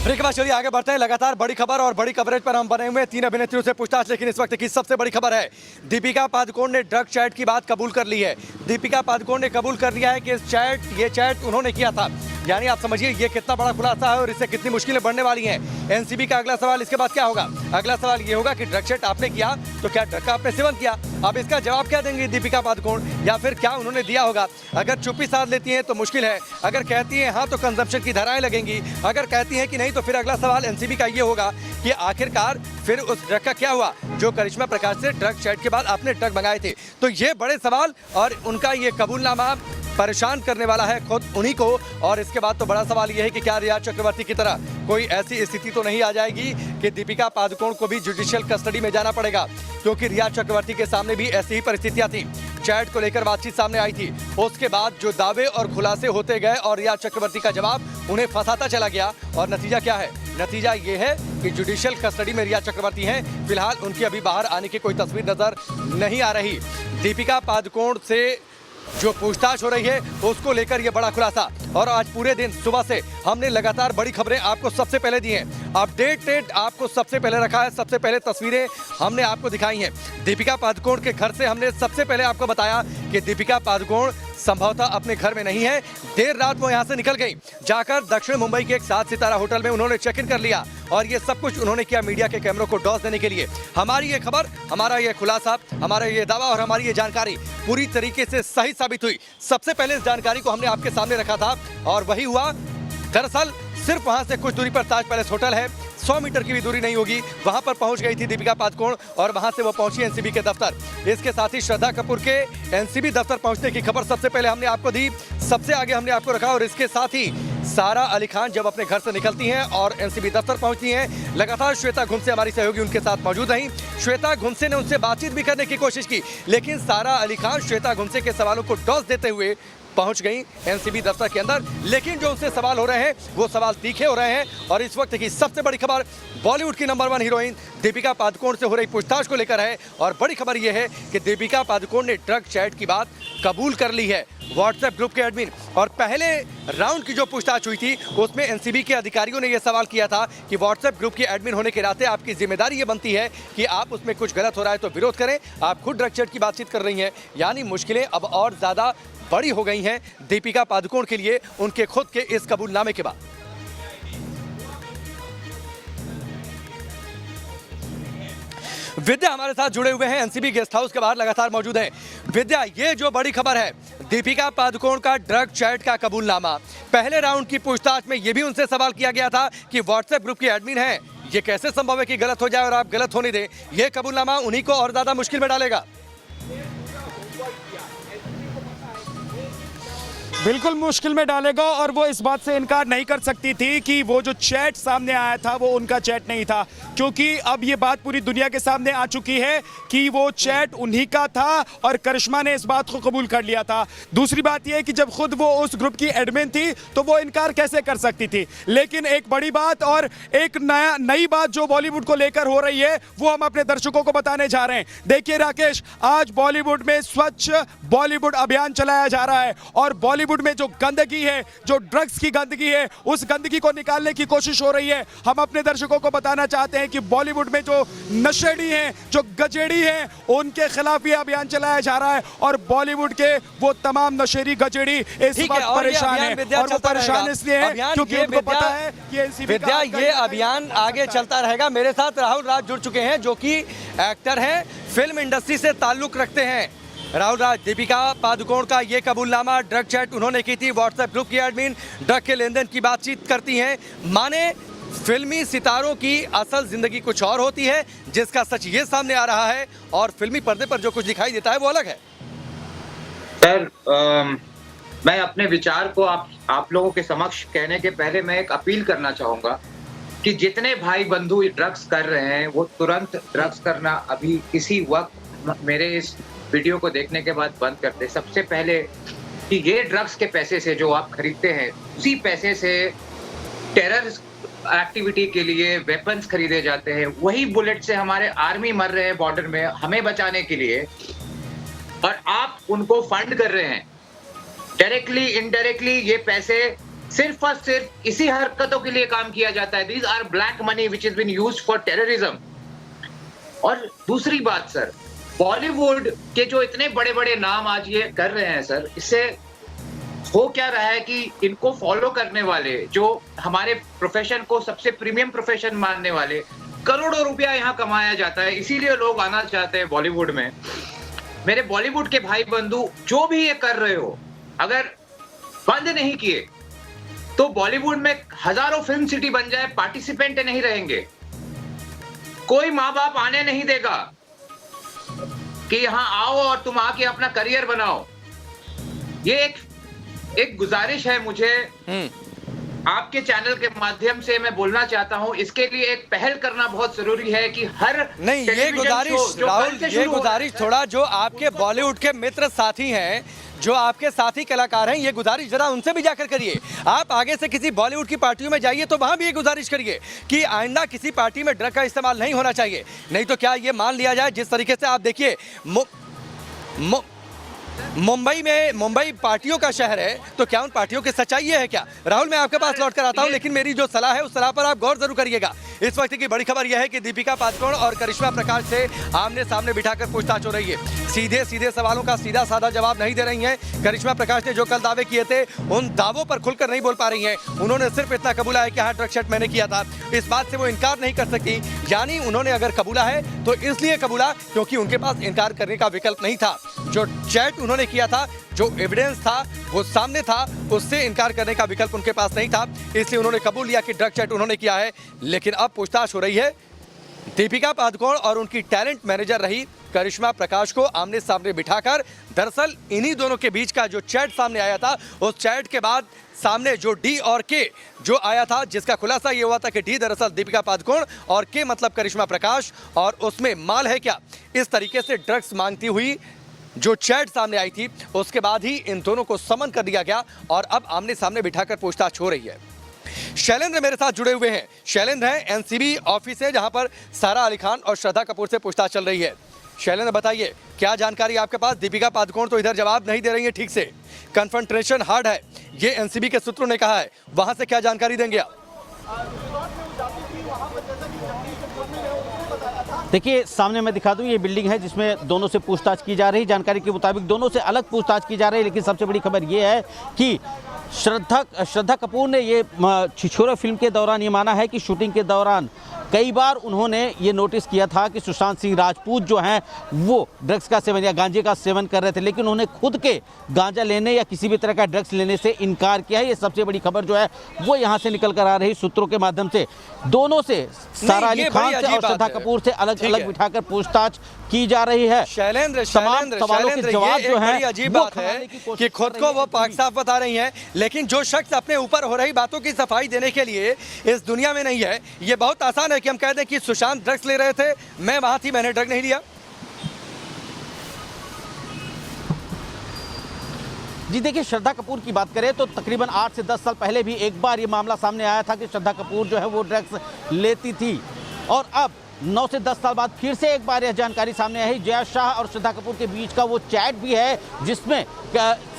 Break के बाद चलिए आगे बढ़ते हैं। लगातार बड़ी खबर और बड़ी कवरेज पर हम बने हुए हैं। 3 अभिनेत्रियों से पूछताछ, लेकिन इस वक्त की सबसे बड़ी खबर है दीपिका पादुकोण ने ड्रग चैट की बात कबूल कर ली है। दीपिका पादुकोण ने कबूल कर लिया है कि ये चैट उन्होंने किया था। यानी आप समझिए ये कितना बड़ा खुलासा है और इससे कितनी मुश्किलें बढ़ने वाली हैं। एनसीबी का अगला सवाल इसके बाद क्या होगा? अगला सवाल ये होगा कि ड्रग चैट आपने किया तो क्या ड्रग का आपने सेवन किया? अब इसका जवाब क्या देंगी दीपिका पादुकोण, या फिर क्या उन्होंने दिया होगा? अगर चुप्पी साध लेती हैं तो मुश्किल है, अगर कहती हैं हाँ तो कंजम्पशन की धाराएं लगेंगी, अगर कहती हैं कि नहीं तो फिर अगला सवाल एनसीबी का ये होगा कि आखिरकार फिर उस ड्रग का क्या हुआ जो करिश्मा प्रकाश से ड्रग चैट के बाद आपने ड्रग मंगाए थे। तो ये बड़े सवाल और उनका ये कबूलनामा परेशान करने वाला है खुद उन्हीं को। और इसके बाद तो बड़ा सवाल यह है कि क्या रिया चक्रवर्ती की तरह कोई ऐसी स्थिति तो नहीं आ जाएगी कि दीपिका पादुकोण को भी जुडिशियल कस्टडी में जाना पड़ेगा, क्योंकि रिया चक्रवर्ती के सामने भी ऐसी ही परिस्थितियां थी। चैट को लेकर बातचीत सामने आई थी, उसके बाद जो दावे और खुलासे होते गए और रिया चक्रवर्ती का जवाब उन्हें फंसाता चला गया। और नतीजा क्या है? नतीजा ये है कि जुडिशियल कस्टडी में रिया चक्रवर्ती हैं। फिलहाल उनकी अभी बाहर आने की कोई तस्वीर नजर नहीं आ रही। दीपिका पादुकोण से जो पूछताछ हो रही है उसको लेकर ये बड़ा खुलासा। और आज पूरे दिन सुबह से हमने लगातार बड़ी खबरें आपको सबसे पहले दी हैं, अपडेटेड आपको सबसे पहले रखा है, सबसे पहले तस्वीरें हमने आपको दिखाई हैं। दीपिका पादुकोण के घर से हमने सबसे पहले आपको बताया कि दीपिका पादुकोण संभवतः अपने घर में नहीं है। देर रात वो यहाँ से निकल गई, जाकर दक्षिण मुंबई के एक 7 सितारा होटल में उन्होंने चेक इन कर लिया। और ये सब कुछ उन्होंने किया मीडिया के कैमरों को डॉस देने के लिए। हमारी ये खबर, हमारा ये खुलासा, हमारा ये दावा और हमारी ये जानकारी पूरी तरीके से सही साबित हुई। सबसे पहले इस जानकारी को हमने आपके सामने रखा था और वही हुआ। दरअसल सिर्फ वहां से कुछ दूरी पर ताज पैलेस होटल है, 100 मीटर की भी दूरी नहीं होगी। वहां पर पहुंच गई थी दीपिका पादुकोण और वहां से वो पहुंची एनसीबी के दफ्तर। इसके साथ ही श्रद्धा कपूर के एनसीबी दफ्तर पहुंचने की खबर सबसे पहले हमने आपको दी, सबसे आगे हमने आपको रखा। और इसके साथ ही सारा अली खान जब अपने घर से निकलती हैं और एनसीबी दफ्तर पहुंचती हैं, लगातार श्वेता घुमसे हमारी सहयोगी उनके साथ मौजूद रहीं। श्वेता घुमसे ने उनसे बातचीत भी करने की कोशिश की, लेकिन सारा अली खान श्वेता घुमसे के सवालों को डॉस देते हुए पहुंच गई एनसीबी दफ्तर के अंदर। लेकिन जो उनसे सवाल हो रहे हैं वो सवाल तीखे हो रहे हैं। और इस वक्त की सबसे बड़ी खबर बॉलीवुड की नंबर 1 हीरोइन दीपिका पादुकोण से हो रही पूछताछ को लेकर है। और बड़ी खबर यह है कि दीपिका पादुकोण ने ड्रग चैट की बात कबूल कर ली है। व्हाट्सएप ग्रुप के एडमिन और पहले राउंड की जो पूछताछ हुई थी उसमें एनसीबी के अधिकारियों ने यह सवाल किया था कि व्हाट्सएप ग्रुप के एडमिन होने के नाते आपकी जिम्मेदारी ये बनती है कि आप उसमें कुछ गलत हो रहा है तो विरोध करें। आप खुद ड्रग चैट की बातचीत कर रही हैं, यानी मुश्किलें अब और ज्यादा बड़ी हो गई हैं दीपिका पादुकोण के लिए उनके खुद के इस कबूलनामे के बाद। विद्या हमारे साथ जुड़े हुए हैं, एनसीबी गेस्ट हाउस के बाहर लगातार मौजूद हैं। विद्या, ये जो बड़ी खबर है दीपिका पादुकोण का ड्रग चैट का कबूलनामा, पहले राउंड की पूछताछ में यह भी उनसे सवाल किया गया था कि व्हाट्सएप ग्रुप के एडमिन हैं, ये कैसे संभव है कि गलत हो जाए और आप गलत होने दें? यह कबूलनामा उन्हीं को और ज्यादा मुश्किल में डालेगा। बिल्कुल मुश्किल में डालेगा और वो इस बात से इनकार नहीं कर सकती थी कि वो जो चैट सामने आया था वो उनका चैट नहीं था, क्योंकि अब ये बात पूरी दुनिया के सामने आ चुकी है कि वो चैट उन्हीं का था और करिश्मा ने इस बात को कबूल कर लिया था। दूसरी बात यह कि जब खुद वो उस ग्रुप की एडमिन थी तो वो इनकार कैसे कर सकती थी। लेकिन एक बड़ी बात और एक नई बात जो बॉलीवुड को लेकर हो रही है वो हम अपने दर्शकों को बताने जा रहे हैं। देखिए राकेश, आज बॉलीवुड में स्वच्छ बॉलीवुड अभियान चलाया जा रहा है और बॉलीवुड में जो गंदगी है, जो ड्रग्स की गंदगी है, उस गंदगी को निकालने की कोशिश हो रही है। हम अपने दर्शकों को बताना चाहते हैं कि बॉलीवुड में जो नशेड़ी हैं, जो गजेड़ी हैं, उनके खिलाफ ये अभियान चलाया जा रहा है और बॉलीवुड के वो तमाम नशेड़ी गजेड़ी इस वक्त परेशान है। और वो परेशान इसलिए है क्योंकि उनको पता है कि एनसीबी विद्या ये अभियान आगे चलता रहेगा। मेरे साथ राहुल राज जुड़ चुके हैं जो कि एक्टर हैं, फिल्म इंडस्ट्री से ताल्लुक रखते हैं। राहुल राज, दीपिका पादुकोण का ये कबूलनामा, ड्रग चैट उन्होंने की थी, व्हाट्सएप ग्रुप की एडमिन, ड्रग के लेन देन की बातचीत करती हैं। माने फिल्मी सितारों की असल जिंदगी कुछ और होती है, जिसका सच ये सामने आ रहा है और फिल्मी पर्दे पर जो कुछ दिखाई देता है वो अलग है। सर, मैं अपने विचार को आप लोगों के समक्ष कहने के पहले मैं एक अपील करना चाहूंगा कि जितने भाई बंधु ड्रग्स कर रहे हैं वो तुरंत ड्रग्स करना अभी इसी वक्त मेरे इस वीडियो को देखने के बाद बंद कर दे। सबसे पहले कि ये ड्रग्स के पैसे से जो आप खरीदते हैं उसी पैसे से टेरर एक्टिविटी के लिए वेपन्स खरीदे जाते हैं, वही बुलेट से हमारे आर्मी मर रहे हैं बॉर्डर में हमें बचाने के लिए, और आप उनको फंड कर रहे हैं। डायरेक्टली इनडायरेक्टली ये पैसे सिर्फ और सिर्फ इसी हरकतों के लिए काम किया जाता है। These are black money which is been used for terrorism. और दूसरी बात सर, बॉलीवुड के जो इतने बड़े बड़े नाम आज ये कर रहे हैं सर, इससे हो क्या रहा है कि इनको फॉलो करने वाले, जो हमारे प्रोफेशन को सबसे प्रीमियम प्रोफेशन मानने वाले, करोड़ों रुपया यहाँ कमाया जाता है, इसीलिए लोग आना चाहते हैं बॉलीवुड में। मेरे बॉलीवुड के भाई बंधु जो भी ये कर रहे हो, अगर बंद नहीं किए तो बॉलीवुड में हजारों फिल्म सिटी बन जाए, पार्टिसिपेंट नहीं रहेंगे, कोई माँ बाप आने नहीं देगा कि यहां आओ और तुम आके अपना करियर बनाओ। ये एक गुजारिश है मुझे आपके चैनल के माध्यम से मैं बोलना चाहता हूं, इसके लिए एक पहल करना बहुत जरूरी है कि हर नहीं, ये गुजारिश राहुल, ये गुजारिश थोड़ा जो आपके बॉलीवुड के मित्र साथी हैं, जो आपके साथी कलाकार हैं, ये गुजारिश जरा उनसे भी जाकर करिए। आप आगे से किसी बॉलीवुड की पार्टियों में जाइए तो वहां भी ये गुजारिश करिए कि आइंदा किसी पार्टी में ड्रग का इस्तेमाल नहीं होना चाहिए। नहीं तो क्या ये मान लिया जाए, जिस तरीके से आप देखिए मुंबई पार्टियों का शहर है, तो क्या उन पार्टियों की सच्चाई ये है क्या? राहुल, मैं आपके पास लौट कर आता हूं, लेकिन मेरी जो सलाह है उस सलाह पर आप गौर जरूर करिएगा। इस वक्त की बड़ी खबर यह है कि दीपिका पादुकोण और करिश्मा प्रकाश से आमने सामने बिठाकर पूछताछ हो रही है। सीधे सीधे सवालों का सीधा साधा जवाब नहीं दे रही हैं। करिश्मा प्रकाश ने जो कल दावे किए थे, उन दावों पर खुलकर नहीं बोल पा रही हैं। उन्होंने सिर्फ इतना कबूला है कि हाँ, ड्रग शर्ट मैंने किया था। इस बात से वो इनकार नहीं कर सकती। यानी उन्होंने अगर कबूला है तो इसलिए कबूला क्योंकि उनके पास इनकार करने का विकल्प नहीं था। जो चैट उन्होंने किया था, जो एविडेंस था वो सामने था, उससे इनकार करने का विकल्प उनके पास नहीं था, इसलिए उन्होंने कबूल लिया कि ड्रग चैट उन्होंने किया है। लेकिन अब पूछताछ हो रही है दीपिका पादुकोण और उनकी टैलेंट मैनेजर रही करिश्मा प्रकाश को आमने सामने बिठाकर। दरअसल इन्हीं दोनों के बीच का जो चैट सामने आया था, उस चैट के बाद सामने जो डी और के जो आया था, जिसका खुलासा ये हुआ था कि डी दरअसल दीपिका पादुकोण और के मतलब करिश्मा प्रकाश, और उसमें माल है क्या, इस तरीके से ड्रग्स मांगती हुई जो चैट सामने आई थी, उसके बाद ही इन दोनों को समन कर दिया गया और अब आमने सामने बिठाकर पूछताछ हो रही है। शैलेंद्र मेरे साथ जुड़े हुए हैं। शैलेंद्र हैं एनसीबी ऑफिस है, जहां पर सारा अली खान और श्रद्धा कपूर से पूछताछ चल रही है। शैलेंद्र, बताइए क्या जानकारी आपके पास? दीपिका पादुकोण तो इधर जवाब नहीं दे रही है ठीक से, कन्फ्रंटेशन हार्ड है, ये एनसीबी के सूत्रों ने कहा है। वहां से क्या जानकारी देंगे आप? देखिए, सामने मैं दिखा दूं, ये बिल्डिंग है जिसमें दोनों से पूछताछ की जा रही। जानकारी के मुताबिक दोनों से अलग पूछताछ की जा रही है, लेकिन सबसे बड़ी खबर ये है कि श्रद्धा कपूर ने ये छिछोरे फिल्म के दौरान ये माना है कि शूटिंग के दौरान कई बार उन्होंने ये नोटिस किया था कि सुशांत सिंह राजपूत जो हैं वो ड्रग्स का सेवन या गांजे का सेवन कर रहे थे, लेकिन उन्होंने खुद के गांजा लेने या किसी भी तरह का ड्रग्स लेने से इनकार किया है। ये सबसे बड़ी खबर जो है वो यहाँ से निकल कर आ रही सूत्रों के माध्यम से। दोनों से सारा अली खान से और श्रद्धा कपूर से अलग अलग बिठाकर पूछताछ की जा रही है। शैलेंद्र, जवाब जो है अजीब बात है कि खुद को वो पाक साफ बता रही हैं, लेकिन जो शख्स अपने ऊपर हो रही बातों की सफाई देने के लिए इस दुनिया में नहीं है। ये बहुत आसान है कि हम कह दें कि सुशांत ड्रग्स ले रहे थे, मैं वहां थी, मैंने ड्रग नहीं लिया। जी देखिए, श्रद्धा कपूर की बात करें तो तकरीबन 8 से 10 साल पहले भी एक बार ये मामला सामने आया था कि श्रद्धा कपूर जो है वो ड्रग्स लेती थी, और अब 9 से 10 साल बाद फिर से एक बार यह जानकारी सामने आई। जया शाह और श्रद्धा कपूर के बीच का वो चैट भी है जिसमें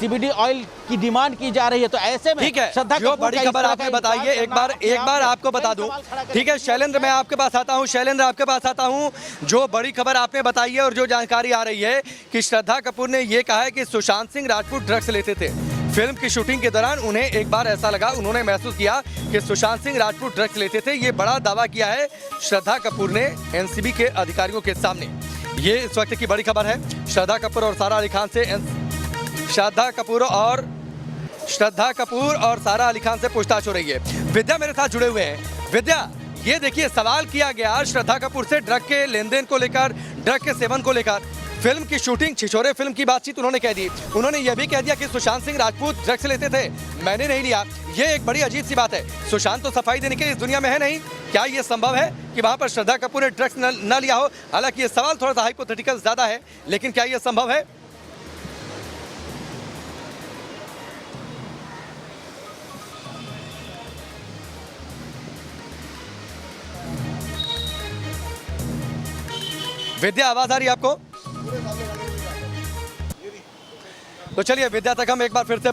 सीबीडी ऑयल की डिमांड की जा रही है। तो ऐसे में ठीक है, जो बड़ी खबर आपने बताई है, एक बार आपको बता दूं। ठीक है शैलेंद्र, मैं आपके पास आता हूं। शैलेंद्र, आपके पास आता हूं। जो बड़ी खबर आपने बताई है और जो जानकारी आ रही है कि श्रद्धा कपूर ने यह कहा है कि सुशांत सिंह राजपूत ड्रग्स लेते थे। फिल्म की शूटिंग के दौरान उन्हें एक बार ऐसा लगा, उन्होंने महसूस किया कि सुशांत सिंह राजपूत ड्रग्स लेते थे। ये बड़ा दावा किया है श्रद्धा कपूर ने एनसीबी के अधिकारियों के सामने। ये इस वक्त की बड़ी खबर है। श्रद्धा कपूर और सारा अली खान से श्रद्धा कपूर और सारा अली खान से पूछताछ हो रही है। विद्या मेरे साथ जुड़े हुए हैं। विद्या, ये देखिए, सवाल किया गया श्रद्धा कपूर से ड्रग के लेन देन को लेकर, ड्रग के सेवन को लेकर। फिल्म की शूटिंग, छिछोरे फिल्म की बातचीत उन्होंने कह दी। उन्होंने यह भी कह दिया कि सुशांत सिंह राजपूत ड्रग्स लेते थे, मैंने नहीं लिया। ये एक बड़ी अजीब सी बात है। सुशांत तो सफाई देने के लिए इस दुनिया में है नहीं। क्या ये संभव है कि वहां पर श्रद्धा कपूर ने ड्रग्स न लिया हो? हालांकि ये सवाल थोड़ा सा हाइपोथेटिकल ज्यादा है, लेकिन क्या ये संभव है? विद्या, आवाज आ रही है आपको? तो चलिए विद्या तक हम एक बार फिर से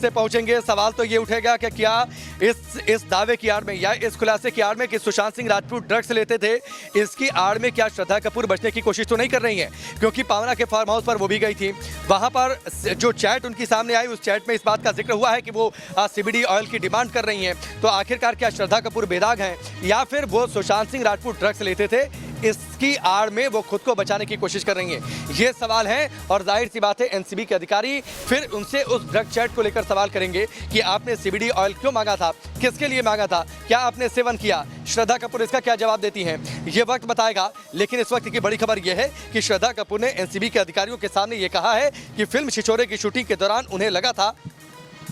पहुंचेंगे। सवाल तो ये उठेगा कि क्या इस दावे की आड़ में या इस खुलासे की आड़ में कि सुशांत सिंह राजपूत ड्रग्स लेते थे, इसकी आड़ में क्या श्रद्धा कपूर बचने की कोशिश तो नहीं कर रही हैं? क्योंकि पावना के फार्म हाउस पर वो भी गई थी, वहां पर जो चैट उनकी सामने आई, उस चैट में इस बात का जिक्र हुआ है कि वो CBD ऑयल की डिमांड कर रही हैं। तो आखिरकार क्या श्रद्धा कपूर बेदाग हैं या फिर वो सुशांत सिंह राजपूत ड्रग्स लेते थे, इसकी आड़ में वो खुद को बचाने की कोशिश कर रही हैं? ये सवाल है और जाहिर सी बात है एनसीबी के अधिकारी फिर उनसे उस ड्रग चैट को लेकर सवाल करेंगे कि आपने CBD ऑयल क्यों मांगा था, किसके लिए मांगा था, क्या आपने सेवन किया? श्रद्धा कपूर इसका क्या जवाब देती हैं, ये वक्त बताएगा। लेकिन इस वक्त की बड़ी खबर यह है कि श्रद्धा कपूर ने एनसीबी के अधिकारियों के सामने ये कहा है कि फिल्म छिछोरे की शूटिंग के दौरान उन्हें लगा था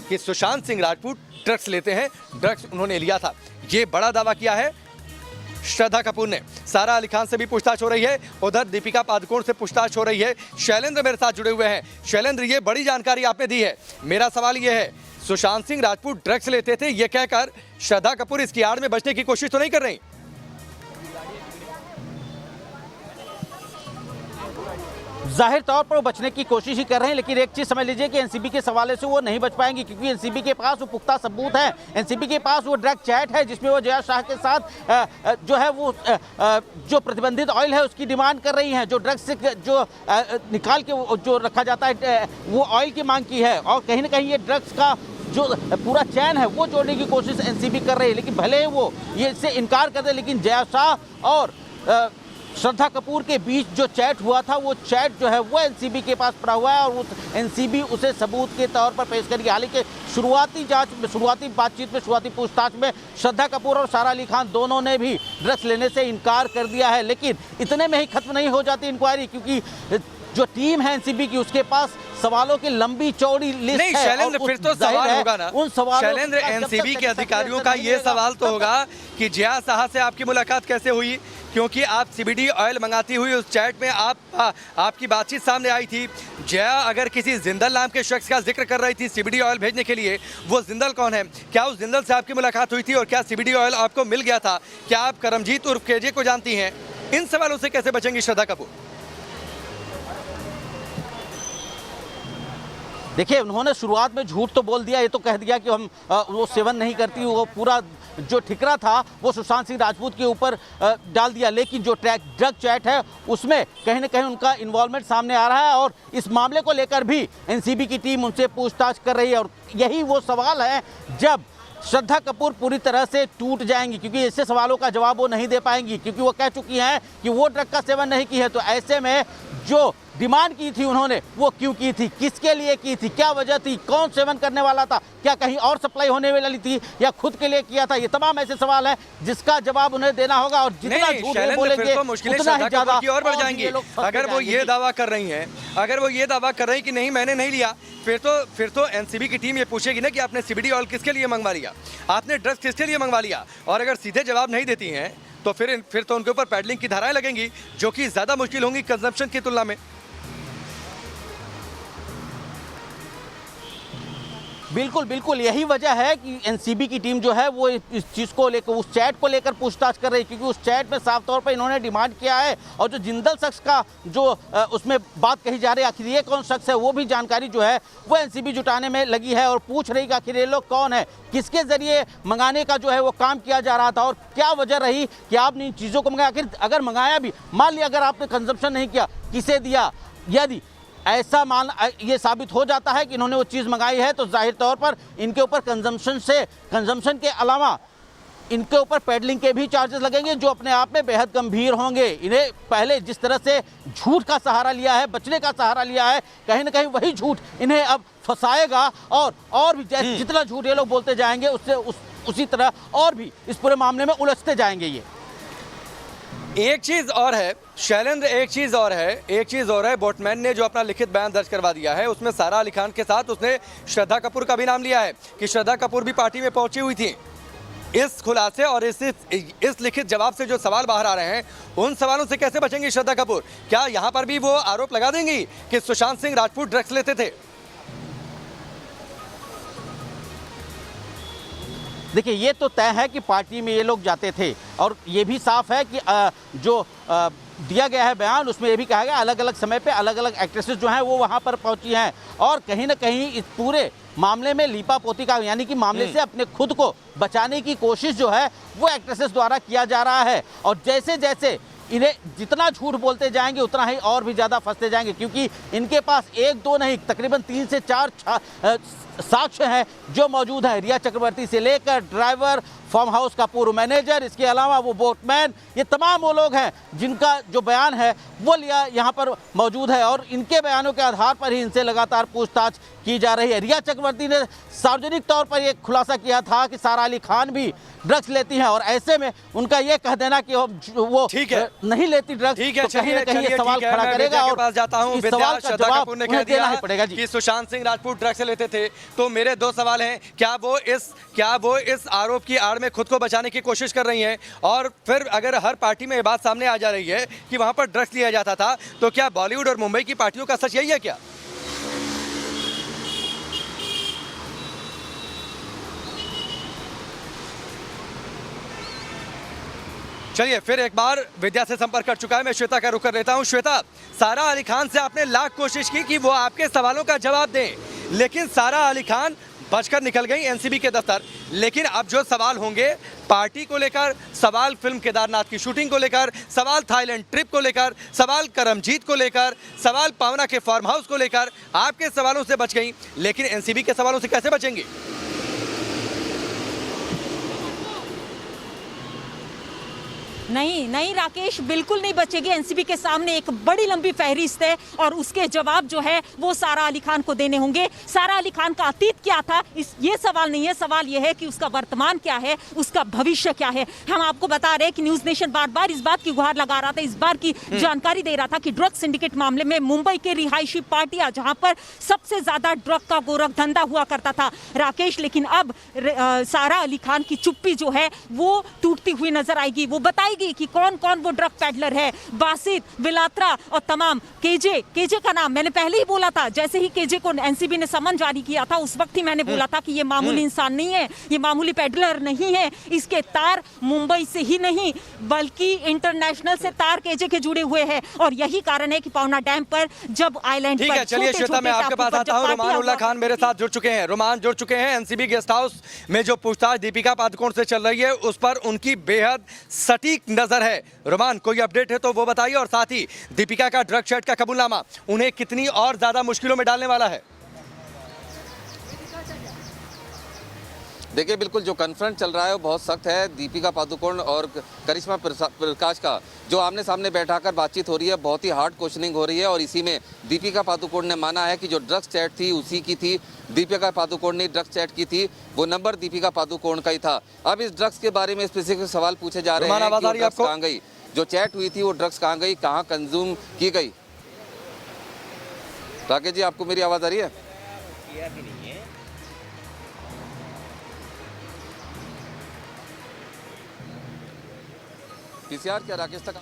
कि सुशांत सिंह राजपूत ड्रग्स लेते हैं, ड्रग्स उन्होंने लिया था। ये बड़ा दावा किया है श्रद्धा कपूर ने। सारा अली खान से भी पूछताछ हो रही है, उधर दीपिका पादुकोण से पूछताछ हो रही है। शैलेंद्र मेरे साथ जुड़े हुए हैं। शैलेंद्र, ये बड़ी जानकारी आपने दी है। मेरा सवाल ये है, सुशांत सिंह राजपूत ड्रग्स लेते थे ये कहकर श्रद्धा कपूर इसकी आड़ में बचने की कोशिश तो नहीं कर रही? जाहिर तौर पर वो बचने की कोशिश ही कर रहे हैं, लेकिन एक चीज समझ लीजिए कि एनसीबी के सवाले से वो नहीं बच पाएंगी, क्योंकि एनसीबी के पास वो पुख्ता सबूत है। एनसीबी के पास वो ड्रग चैट है जिसमें वो जया शाह के साथ जो है वो जो प्रतिबंधित ऑयल है उसकी डिमांड कर रही हैं, जो ड्रग्स से जो निकाल के जो रखा जाता है वो ऑयल की मांग की है, और कहीं ना कहीं ये ड्रग्स का जो पूरा चैन है वो जोड़ने की कोशिश एनसीबी कर रही है। लेकिन भले ही वो ये इससे इनकार कर दे, लेकिन जया शाह और श्रद्धा कपूर के बीच जो चैट हुआ था वो चैट जो है वो एनसीबी के पास पड़ा हुआ है और उस एनसीबी उसे सबूत के तौर पर पेश करेगी। हालांकि शुरुआती जांच में, शुरुआती बातचीत में, शुरुआती पूछताछ में श्रद्धा कपूर और सारा अली खान दोनों ने भी ड्रग्स लेने से इनकार कर दिया है। लेकिन इतने में ही खत्म नहीं हो जाती इंक्वायरी, क्योंकि जो टीम है एनसीबी की उसके पास सवालों की लंबी चौड़ी लिस्ट नहीं, है। शैलेंद्र, फिर तो सवाल होगा ना उन सवालों शैलेंद्र, एनसीबी के अधिकारियों का ये सवाल तो होगा कि जया शाह से आपकी मुलाकात कैसे हुई, क्योंकि आप CBD ऑयल मंगाती हुई उस चैट में आपकी बातचीत सामने आई थी। जया अगर किसी जिंदल नाम के शख्स का जिक्र कर रही थी CBD ऑयल भेजने के लिए, वो जिंदल कौन है? क्या उस जिंदल से आपकी मुलाकात हुई थी और क्या CBD ऑयल आपको मिल गया था? क्या आप करमजीत उर्फ केजे को जानती हैं? इन सवालों से कैसे बचेंगी श्रद्धा कपूर? देखिए, उन्होंने शुरुआत में झूठ तो बोल दिया, ये तो कह दिया कि हम वो सेवन नहीं करती, वो पूरा जो ठिकरा था वो सुशांत सिंह राजपूत के ऊपर डाल दिया। लेकिन जो ड्रग चैट है उसमें कहीं ना कहीं उनका इन्वॉल्वमेंट सामने आ रहा है और इस मामले को लेकर भी एनसीबी की टीम उनसे पूछताछ कर रही है। और यही वो सवाल है जब श्रद्धा कपूर पूरी तरह से टूट जाएंगी, क्योंकि ऐसे सवालों का जवाब वो नहीं दे पाएंगी, क्योंकि वो कह चुकी हैं कि वो ड्रग का सेवन नहीं की है। तो ऐसे में जो डिमांड की थी उन्होंने, वो क्यों की थी, किसके लिए की थी, क्या वजह थी, कौन सेवन करने वाला था, क्या कहीं और सप्लाई होने वाली थी या खुद के लिए किया था, ये तमाम ऐसे सवाल हैं जिसका जवाब उन्हें देना होगा। और जितना झूठ वो बोलेंगे तो मुश्किलें उतना ही ज्यादा और बढ़ जाएंगी। अगर वो ये दावा कर रही हैं, अगर वो ये दावा कर रही कि नहीं मैंने नहीं लिया, फिर तो एनसीबी की टीम ये पूछेगी ना कि आपने CBD ऑयल किसके लिए मंगवा लिया, आपने ड्रग्स किसके लिए मंगवा लिया। और अगर सीधे जवाब नहीं देती हैं तो फिर तो उनके ऊपर पैडलिंग की धाराएं लगेंगी, जो कि ज्यादा मुश्किल होंगी कंजम्पशन की तुलना में। बिल्कुल बिल्कुल, यही वजह है कि एनसीबी की टीम जो है वो इस चीज़ को लेकर, उस चैट को लेकर पूछताछ कर रही है, क्योंकि उस चैट में साफ तौर पर इन्होंने डिमांड किया है। और जो जिंदल शख्स का जो उसमें बात कही जा रही है, आखिर ये कौन शख्स है, वो भी जानकारी जो है वो एनसीबी जुटाने में लगी है और पूछ रही कि आखिर ये लोग कौन है, किसके जरिए मंगाने का जो है वो काम किया जा रहा था और क्या वजह रही कि आपने इन चीज़ों को मंगाया। आखिर अगर मंगाया भी, मान लिया अगर आपने कंजम्पशन नहीं किया, किसे दिया? यदि ऐसा ये साबित हो जाता है कि इन्होंने वो चीज़ मंगाई है, तो जाहिर तौर पर इनके ऊपर कंजम्पशन के अलावा इनके ऊपर पेडलिंग के भी चार्जेस लगेंगे, जो अपने आप में बेहद गंभीर होंगे। इन्हें पहले जिस तरह से झूठ का सहारा लिया है, बचने का सहारा लिया है, कहीं ना कहीं वही झूठ इन्हें अब फंसाएगा और भी जितना झूठ ये लोग बोलते जाएंगे उससे उसी तरह और भी इस पूरे मामले में उलझते जाएंगे। ये एक चीज और है शैलेंद्र, एक चीज और है, बोटमैन ने जो अपना लिखित बयान दर्ज करवा दिया है उसमें सारा अली खान के साथ उसने श्रद्धा कपूर का भी नाम लिया है कि श्रद्धा कपूर भी पार्टी में पहुंची हुई थी। इस खुलासे और इस लिखित जवाब से जो सवाल बाहर आ रहे हैं, उन सवालों से कैसे बचेंगी श्रद्धा कपूर? क्या यहाँ पर भी वो आरोप लगा देंगी कि सुशांत सिंह राजपूत ड्रग्स लेते थे? देखिए ये तो तय है कि पार्टी में ये लोग जाते थे और ये भी साफ है कि जो दिया गया है बयान उसमें ये भी कहा गया अलग अलग समय पे अलग अलग एक्ट्रेसेस जो हैं वो वहाँ पर पहुँची हैं और कहीं ना कहीं इस पूरे मामले में लीपापोती का यानी कि मामले से अपने खुद को बचाने की कोशिश जो है वो एक्ट्रेसेस द्वारा किया जा रहा है। और जैसे जैसे इन्हें जितना झूठ बोलते जाएंगे उतना ही और भी ज़्यादा फंसते जाएंगे, क्योंकि इनके पास एक दो नहीं तकरीबन 3 से 4 साक्ष्य हैं जो मौजूद हैं। रिया चक्रवर्ती से लेकर ड्राइवर, फार्म हाउस का पूर्व मैनेजर, इसके अलावा वो बोटमैन, ये तमाम वो लोग हैं जिनका जो बयान है वो लिया यहाँ पर मौजूद है और इनके बयानों के आधार पर ही इनसे लगातार पूछताछ की जा रही है। रिया चक्रवर्ती ने सार्वजनिक तौर पर यह खुलासा किया था कि सारा अली खान भी ड्रग्स लेती हैं और ऐसे में उनका ये कह देना कि वो ठीक है नहीं लेती ड्रग्स, ठीक है, तो कहीं ना कहीं ये सवाल खड़ा करेगा और पास जाता हूं। इस सवाल का जवाब उन्हें देना ही पड़ेगा जी। कि सुशांत सिंह राजपूत ड्रग्स लेते थे, तो मेरे 2 सवाल हैं, क्या वो इस आरोप की आड़ में खुद को बचाने की कोशिश कर रही हैं? और फिर अगर हर पार्टी में ये बात सामने आ जा रही है कि वहां पर ड्रग्स लिया जाता था, तो क्या बॉलीवुड और मुंबई की पार्टियों का सच यही है क्या? चलिए फिर एक बार विद्या से संपर्क कर चुका है, मैं श्वेता का रुख कर लेता हूं। श्वेता, सारा अली खान से आपने लाख कोशिश की कि वो आपके सवालों का जवाब दें, लेकिन सारा अली खान बचकर निकल गई एनसीबी के दफ्तर। लेकिन अब जो सवाल होंगे पार्टी को लेकर, सवाल फिल्म केदारनाथ की शूटिंग को लेकर, सवाल थाईलैंड ट्रिप को लेकर, सवाल करमजीत को लेकर, सवाल पावना के फार्म हाउस को लेकर, आपके सवालों से बच गई, लेकिन एनसीबी के सवालों से कैसे बचेंगी? नहीं राकेश, बिल्कुल नहीं बचेगी। एनसीबी के सामने एक बड़ी लंबी फहरिस्त है और उसके जवाब जो है वो सारा अली खान को देने होंगे। सारा अली खान का अतीत क्या था, ये सवाल नहीं है, सवाल ये है कि उसका वर्तमान क्या है, उसका भविष्य क्या है। हम आपको बता रहे हैं कि न्यूज नेशन बार बार इस बात की गुहार लगा रहा था, इस बार की जानकारी दे रहा था कि ड्रग सिंडिकेट मामले में मुंबई के रिहायशी पार्टियां जहां पर सबसे ज्यादा ड्रग का गोरख धंधा हुआ करता था राकेश, लेकिन अब सारा अली खान की चुप्पी जो है वो टूटती हुई नजर आएगी। वो बताएगी कि कौन कौन वो ड्रग पैडलर है, बासित, विलात्रा और तमाम। केजे का नाम मैंने पहले ही बोला था, जैसे ही केजे को एनसीबी ने समन जारी किया था उस वक्त ही मैंने बोला था कि ये मामूली इंसान नहीं है, ये मामूली पैडलर नहीं है। इसके तार मुंबई से ही नहीं बल्कि इंटरनेशनल से तार केजे के जुड़े हुए हैं और यही कारण है कि पावना डैम पर जब आइलैंड ठीक है, चलिए श्वेता मैं आपके पास आता हूं। रुमान उल्लाह खान मेरे साथ जुड़ चुके हैं। रुमान जुड़ चुके हैं। एनसीबी गेस्ट हाउस में जो पूछताछ दीपिका पादुकोण से चल रही है उस पर उनकी बेहद सटीक नजर है। रुमान, कोई अपडेट है तो वो बताइए, और साथ ही दीपिका का ड्रग चैट का कबूलनामा उन्हें कितनी और ज्यादा मुश्किलों में डालने वाला है? देखिए, बिल्कुल जो कन्फ्रंट चल रहा है वो बहुत सख्त है। दीपिका पादुकोण और करिश्मा प्रकाश का जो आमने सामने बैठाकर बातचीत हो रही है, बहुत ही हार्ड क्वेश्चनिंग हो रही है और इसी में दीपिका पादुकोण ने माना है कि जो ड्रग्स चैट थी उसी की थी। दीपिका पादुकोण ने ड्रग्स चैट की थी, वो नंबर दीपिका पादुकोण का ही था। अब इस ड्रग्स के बारे में स्पेसिफिक सवाल पूछे जा रहे हैं कि वो ड्रग्स कहाँ गई, जो चैट हुई थी वो ड्रग्स कहाँ गई, कहाँ कंज्यूम की गई। राकेश जी, आपको मेरी आवाज़ आ रही है? पीसीआर क्या राकेश तक